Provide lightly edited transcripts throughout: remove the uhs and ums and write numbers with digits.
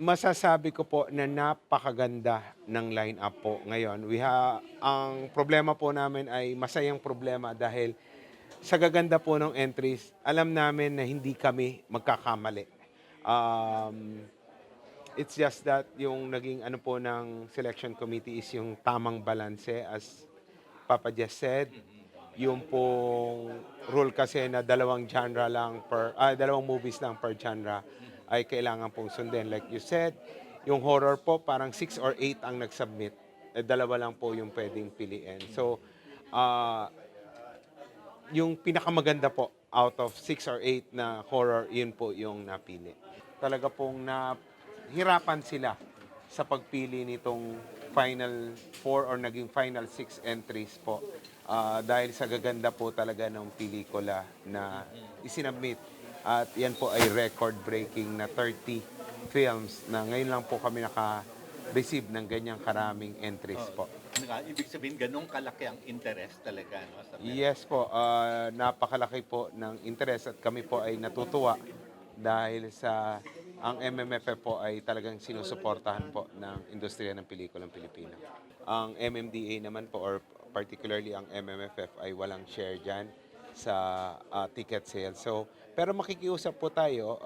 Masasabi ko po na napakaganda ng line-up po ngayon. Ang problema po namin ay masayang problema dahil sa gaganda po ng entries, alam namin na hindi kami magkakamali. Um, it's just that yung naging ano po ng selection committee is yung tamang balanse as Papa just said. Yung pong rule kasi na dalawang movies lang per genre ay kailangan pong sundin. Like you said, yung horror po parang 6 or 8 ang nag-submit. Dalawa lang po yung pwedeng piliin. So, ah, yung pinakamaganda po out of 6 or 8 na horror, yun po yung napili. Talaga pong nahirapan sila sa pagpili nitong final 4 or naging final 6 entries po. Dahil sa gaganda po talaga ng pelikula na isinabmit. At yan po ay record-breaking na 30 films na ngayon lang po kami naka-receive ng ganyang karaming entries Oo. po. Ibig sabihin, ganun kalaki ang interest talaga, no, sa film. Yes po, napakalaki po ng interest at kami po ay natutuwa dahil sa ang MMFF po ay talagang sinusuportahan po ng industriya ng pelikulang Pilipino. Ang MMDA naman po or particularly ang MMFF ay walang share dyan sa ticket sales. So, pero makikiusap po tayo,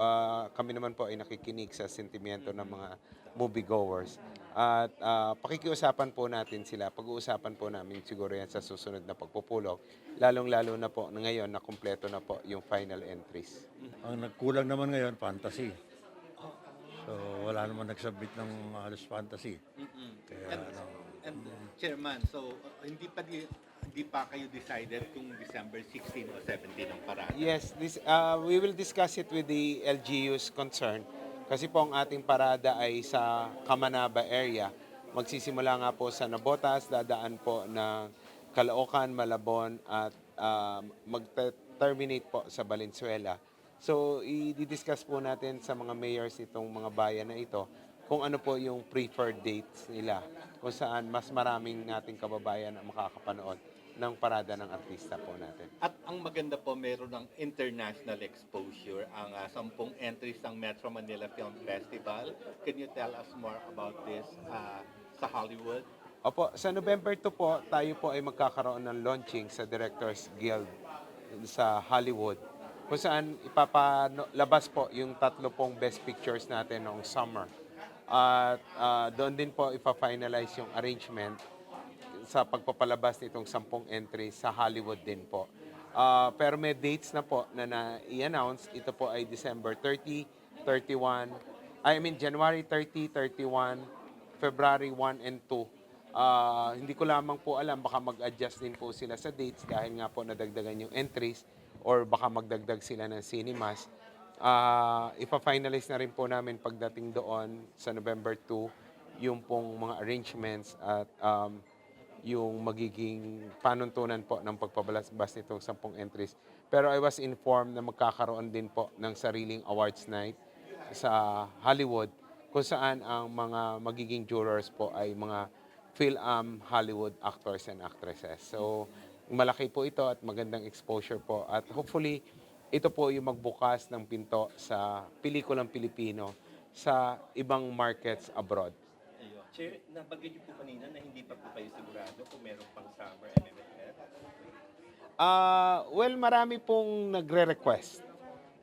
kami naman po ay nakikinig sa sentimiento ng mga moviegoers. At pakikiusapan po natin sila. Pag-uusapan po namin siguro yan sa susunod na pagpupulong. Lalong-lalo na po na ngayon na kumpleto na po yung final entries. Ang nagkulang naman ngayon, fantasy. So, wala naman nagsubmit ng halos fantasy. Kaya, And, ano, and Chairman, so hindi pa kayo decided kung December 16 o 17 ang parada? Yes, we will discuss it with the LGUs concerned. Kasi po ang ating parada ay sa Kamanaba area. Magsisimula nga po sa Nabotas, dadaan po ng Caloocan, Malabon at mag-terminate po sa Valenzuela. So, i-discuss po natin sa mga mayors itong mga bayan na ito kung ano po yung preferred dates nila, kung saan mas maraming nating kababayan ang makakapanood ng parada ng artista po natin. At ang maganda po, meron ng international exposure ang 10 entries ng Metro Manila Film Festival. Can you tell us more about this sa Hollywood? Opo, sa November 2 po, tayo po ay magkakaroon ng launching sa Directors Guild sa Hollywood, kung saan ipapalabas po yung 3 best pictures natin noong summer. At doon din po ipa-finalize yung arrangement sa pagpapalabas nitong 10 entries sa Hollywood din po. Pero may dates na po na i-announce. Ito po ay December 30, 31, January 30, 31, February 1 and 2. Hindi ko lamang po alam, baka mag-adjust din po sila sa dates dahil nga po nadagdagan yung entries or baka magdagdag sila ng cinemas. Ipa-finalize na rin po namin pagdating doon sa November 2 yung pong mga arrangements at yung magiging panuntunan po ng pagpabalabas nitong 10 entries. Pero I was informed na magkakaroon din po ng sariling awards night sa Hollywood kung saan ang mga magiging jurors po ay mga film Hollywood actors and actresses. So malaki po ito at magandang exposure po at hopefully ito po yung magbukas ng pinto sa pelikulang Pilipino sa ibang markets abroad. Ayun. Chair, nabanggit niyo po kanina na hindi pa po kayo sigurado kung meron pang summer MMFF. Well, marami pong nagre-request,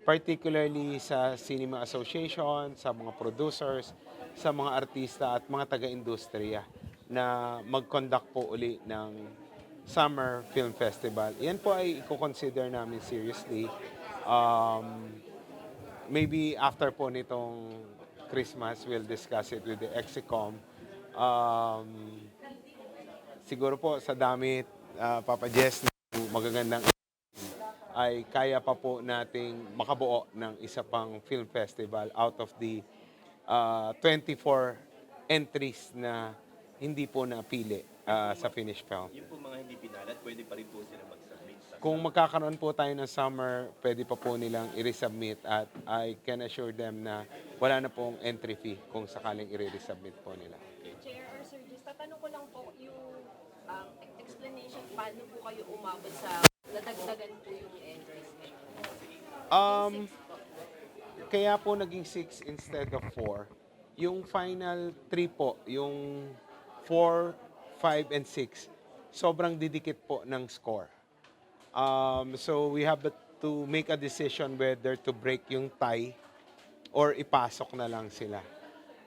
particularly sa Cinema Association, sa mga producers, sa mga artista at mga taga-industriya na mag-conduct po uli ng Summer Film Festival. Yan po ay i-consider namin seriously. Maybe after po nitong Christmas, we'll discuss it with the EXICOM. Um, Siguro po sa damit, Papa Jess, ng magagandang ay kaya pa po nating makabuo ng isa pang film festival out of the 24 entries na hindi po napili sa finished film. Yung po mga hindi pinalad, pwede pa rin po sila mag-submit sa... Kung magkakaroon po tayo ng summer, pwede pa po nilang i-resubmit at I can assure them na wala na pong entry fee kung sakaling i-resubmit po nila. Chair or Sir Jis, tatanong ko lang po yung explanation paano po kayo umabot sa nadagdagan po yung entries ngayon. Um, Kaya po naging 6 instead of 4. Yung final 3 po, yung 4, 5, and 6, sobrang didikit po ng score. So we have to make a decision whether to break yung tie or ipasok na lang sila.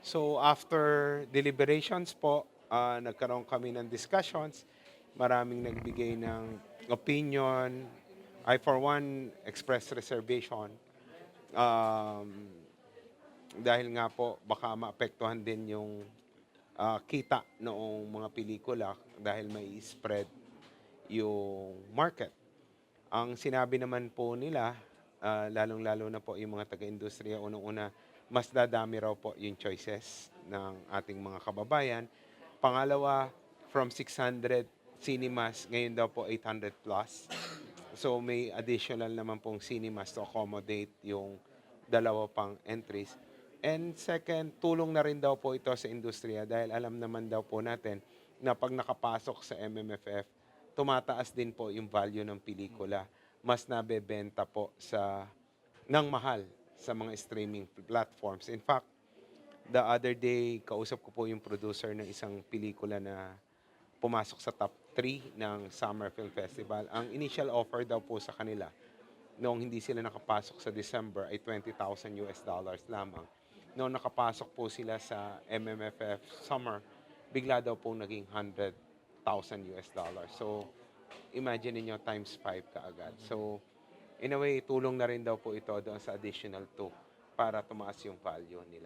So after deliberations po, nagkaroon kami ng discussions. Maraming nagbigay ng opinion. I for one expressed reservation. Um, dahil nga po baka maapektuhan din yung kita noong mga pelikula dahil may spread yung market. Ang sinabi naman po nila, lalong-lalo na po yung mga taga-industriya, unang-una, mas dadami raw po yung choices ng ating mga kababayan. Pangalawa, from 600 cinemas, ngayon daw po 800 plus. So may additional naman pong cinemas to accommodate yung dalawa pang entries. And second, tulong na rin daw po ito sa industriya dahil alam naman daw po natin na pag nakapasok sa MMFF, tumataas din po yung value ng pelikula. Mas nabebenta po ng mahal sa mga streaming platforms. In fact, the other day, kausap ko po yung producer ng isang pelikula na pumasok sa top 3 ng Summer Film Festival. Ang initial offer daw po sa kanila, noong hindi sila nakapasok sa December, ay $20,000 lamang. Noong nakapasok po sila sa MMFF Summer, bigla daw po naging $100,000. So, imagine niyo times 5 kaagad. So, in a way, tulong na rin daw po ito doon sa additional 2 para tumaas yung value nila.